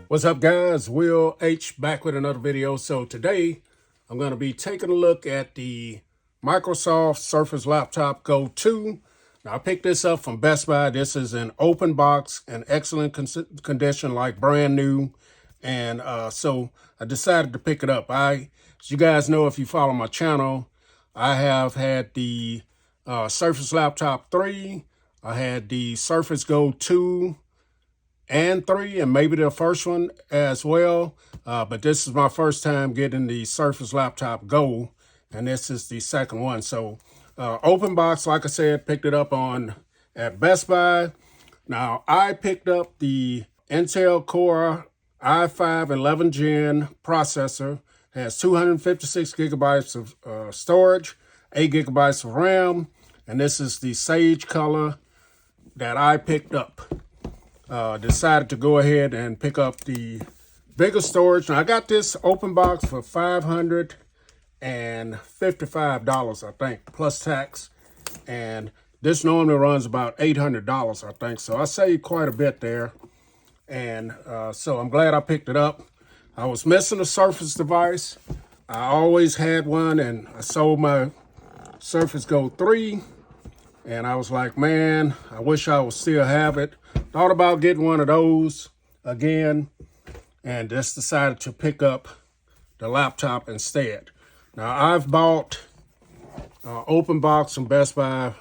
What's up, guys? Will H back with another video. So today I'm going to be taking a look at the Microsoft Surface Laptop Go 2. Now I picked this up from Best Buy. This is an open box in excellent condition, like brand new. And so I decided to pick it up. As you guys know, if you follow my channel, I have had the Surface Laptop 3. I had the Surface Go 2 and 3, and maybe the first one as well. But this is my first time getting the Surface Laptop Go, and this is the second one. So open box, like I said, picked it up at Best Buy. Now I picked up the Intel Core i5 11 Gen processor. Has 256 gigabytes of storage, 8 gigabytes of RAM, and this is the sage color that I picked up. Decided to go ahead and pick up the bigger storage. Now I got this open box for $555, I think, plus tax. And this normally runs about $800, I think. So I saved quite a bit there. And so I'm glad I picked it up. I was missing a Surface device. I always had one, and I sold my Surface Go 3. And I was like, man, I wish I would still have it. Thought about getting one of those again, and just decided to pick up the laptop instead. Now, I've bought open box from Best Buy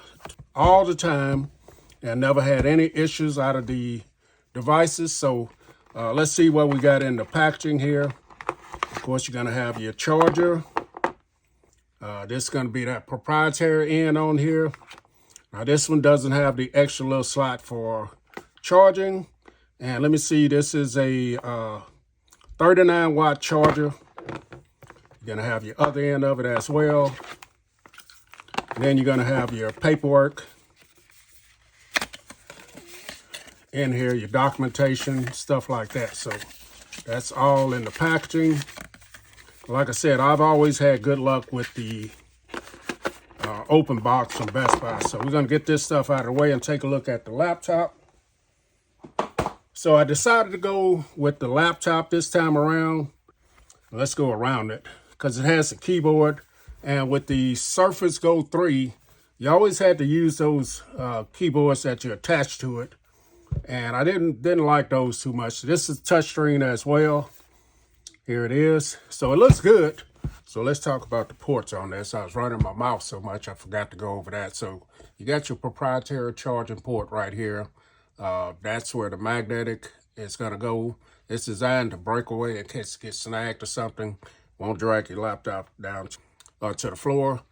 all the time and never had any issues out of the devices. So let's see what we got in the packaging here. Of course, you're going to have your charger. This is going to be that proprietary end on here. Now, this one doesn't have the extra little slot for charging. And let me see, this is a 39-watt charger. You're going to have your other end of it as well. And then you're going to have your paperwork in here, your documentation, stuff like that. So that's all in the packaging. Like I said, I've always had good luck with the open box from Best Buy. So we're going to get this stuff out of the way and take a look at the laptop. So I decided to go with the laptop this time around. Let's go around it because it has a keyboard. And with the Surface Go 3, you always had to use those keyboards that you attach to it. And I didn't like those too much. This is touchscreen as well. Here it is. So it looks good. So let's talk about the ports on this. I was running my mouth so much I forgot to go over that. So you got your proprietary charging port right here. That's where the magnetic is going to go. It's designed to break away in case it gets snagged or something. Won't drag your laptop down to the floor.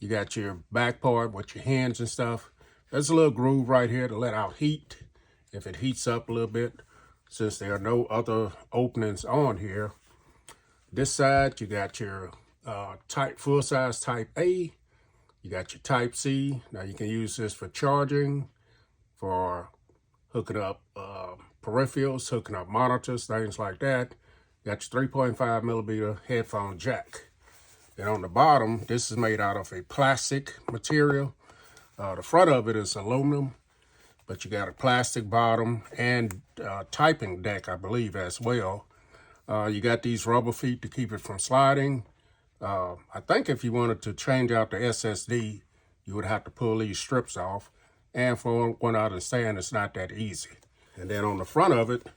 You got your back part with your hands and stuff. There's a little groove right here to let out heat if it heats up a little bit, since there are no other openings on here. This side, you got your full-size Type A. You got your Type C. Now, you can use this for charging, for hooking up peripherals, hooking up monitors, things like that. You got your 3.5 millimeter headphone jack. Then on the bottom, this is made out of a plastic material. The front of it is aluminum, but you got a plastic bottom and typing deck, I believe, as well. You got these rubber feet to keep it from sliding. I think if you wanted to change out the SSD, you would have to pull these strips off. And for one I understand, it's not that easy. And then on the front of it,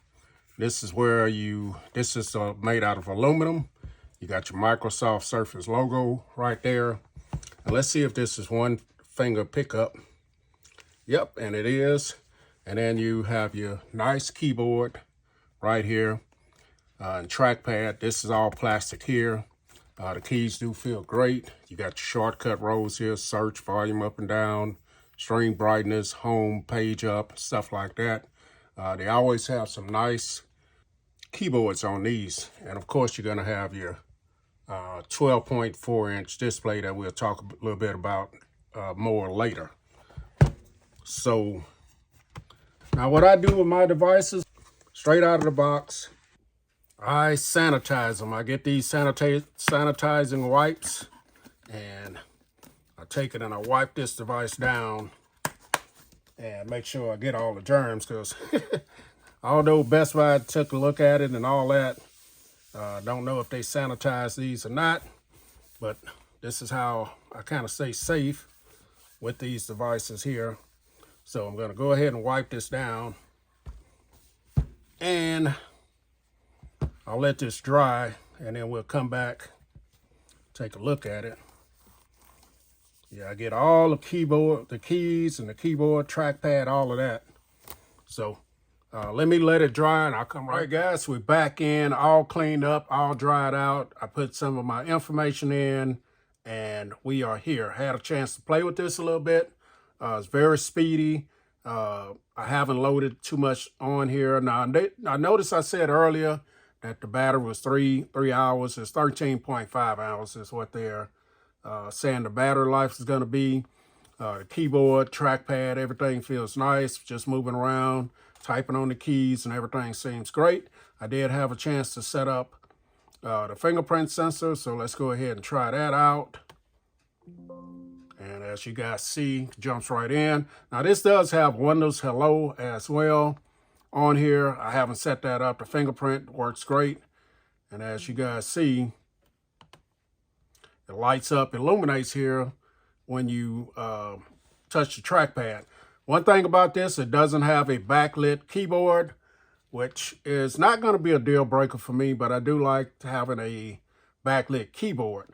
this is where this is made out of aluminum. You got your Microsoft Surface logo right there. And let's see if this is one finger pickup. Yep, and it is. And then you have your nice keyboard right here. And trackpad. This is all plastic here. The keys do feel great. You got your shortcut rows here, search, volume up and down, stream brightness, home, page up, stuff like that. They always have some nice keyboards on these. And of course, you're going to have your 12.4-inch display that we'll talk a little bit about more later. So now what I do with my devices, straight out of the box, I sanitize them. I get these sanitizing wipes, and I take it and I wipe this device down and make sure I get all the germs, because Although Best Buy took a look at it and all that, don't know if they sanitize these or not, but this is how I kind of stay safe with these devices here. So I'm going to go ahead and wipe this down, and I'll let this dry, and then we'll come back, take a look at it. Yeah, I get all the keyboard, the keys and the keyboard, trackpad, all of that. So let it dry and I'll come right. All right, guys, we're back in, all cleaned up, all dried out. I put some of my information in, and we are here. Had a chance to play with this a little bit. It's very speedy. I haven't loaded too much on here. Now, I noticed I said earlier that the battery was 3 hours. It's 13.5 hours is what they're saying the battery life is going to be. The keyboard, trackpad, everything feels nice. Just moving around, typing on the keys, and everything seems great. I did have a chance to set up the fingerprint sensor, so let's go ahead and try that out. And as you guys see, jumps right in. Now this does have Windows Hello as well on here. I haven't set that up. The fingerprint works great. And as you guys see, it lights up, illuminates here when you touch the trackpad. One thing about this, it doesn't have a backlit keyboard, which is not going to be a deal breaker for me, but I do like having a backlit keyboard.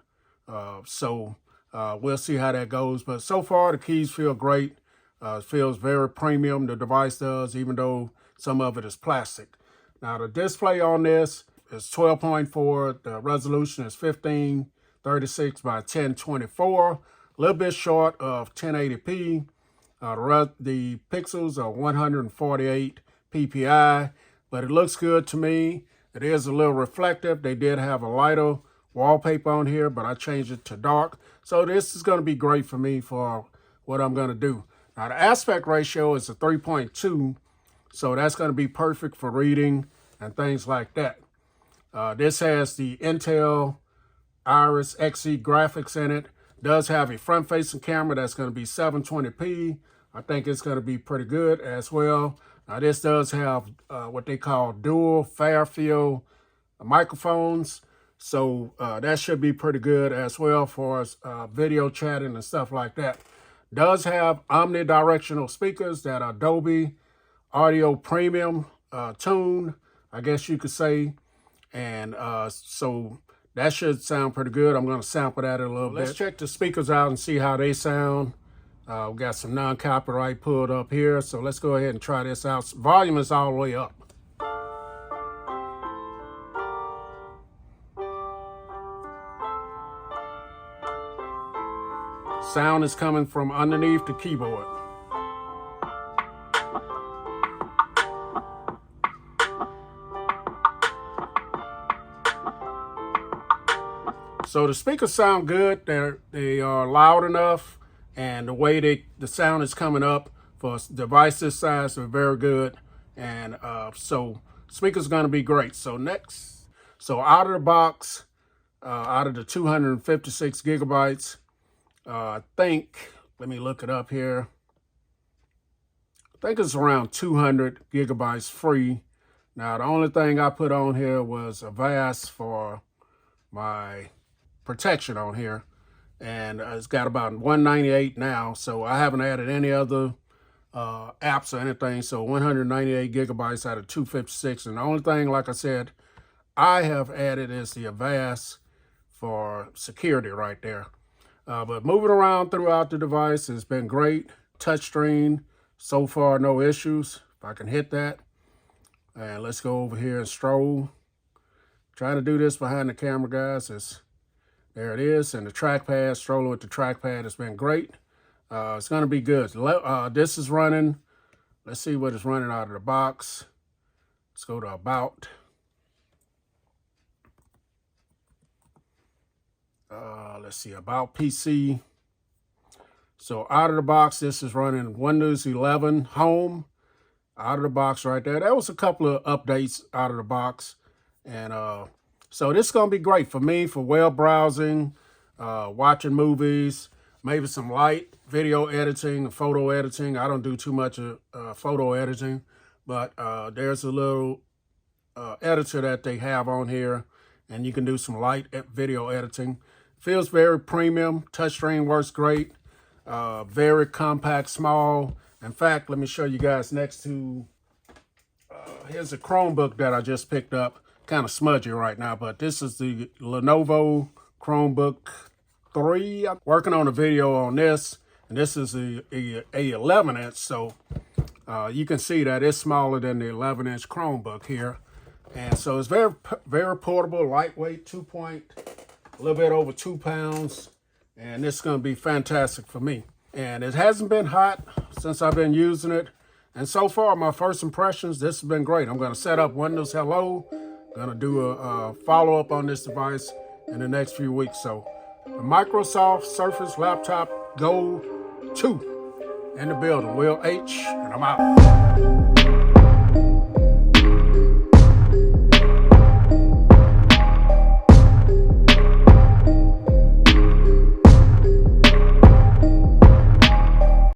We'll see how that goes. But so far, the keys feel great. It feels very premium, the device does, even though some of it is plastic. Now, the display on this is 12.4. The resolution is 1536 by 1024. A little bit short of 1080p. The pixels are 148 ppi, but it looks good to me. It is a little reflective. They did have a lighter wallpaper on here, but I changed it to dark. So this is going to be great for me for what I'm going to do. Now, the aspect ratio is a 3.2, so that's going to be perfect for reading and things like that. This has the Intel Iris Xe graphics in it. Does have a front-facing camera that's going to be 720p. I think it's going to be pretty good as well. Now, this does have what they call dual Fairfield microphones. So that should be pretty good as well for video chatting and stuff like that. Does have omnidirectional speakers that are Dolby Audio Premium tuned, I guess you could say. And so that should sound pretty good. I'm going to sample that a little bit. Let's check the speakers out and see how they sound. We got some non-copyright pulled up here. So let's go ahead and try this out. Volume is all the way up. Sound is coming from underneath the keyboard. So the speakers sound good. They are loud enough, and the way the sound is coming up for a device this size are very good. And so speakers are going to be great. So next, out of the box, out of the 256 gigabytes, I think, let me look it up here. I think it's around 200 gigabytes free. Now, the only thing I put on here was a VAS for my protection on here. And it's got about 198 now. So I haven't added any other apps or anything. So 198 gigabytes out of 256. And the only thing, like I said, I have added is the VAS for security right there. But moving around throughout the device has been great. Touchscreen, so far no issues. If I can hit that. And let's go over here and stroll. Trying to do this behind the camera, guys. There it is. And the trackpad, strolling with the trackpad has been great. It's going to be good. This is running. Let's see what it's running out of the box. Let's go to About. Let's see, About PC. So out of the box, this is running Windows 11 Home. Out of the box right there. That was a couple of updates out of the box. And so this is going to be great for me for web browsing, watching movies, maybe some light video editing, photo editing. I don't do too much of photo editing, but there's a little editor that they have on here, and you can do some light video editing. Feels very premium. Touchscreen works great. Very compact, small. In fact, let me show you guys next to, here's a Chromebook that I just picked up. Kind of smudgy right now, but this is the Lenovo Chromebook 3. I'm working on a video on this, and this is a 11-inch, so you can see that it's smaller than the 11-inch Chromebook here. And so it's very, very portable, lightweight, a little bit over 2 pounds. And this is going to be fantastic for me. And it hasn't been hot since I've been using it. And so far, my first impressions, this has been great. I'm going to set up Windows Hello. Going to do a follow-up on this device in the next few weeks. So the Microsoft Surface Laptop Go 2 in the building. Will H, and I'm out.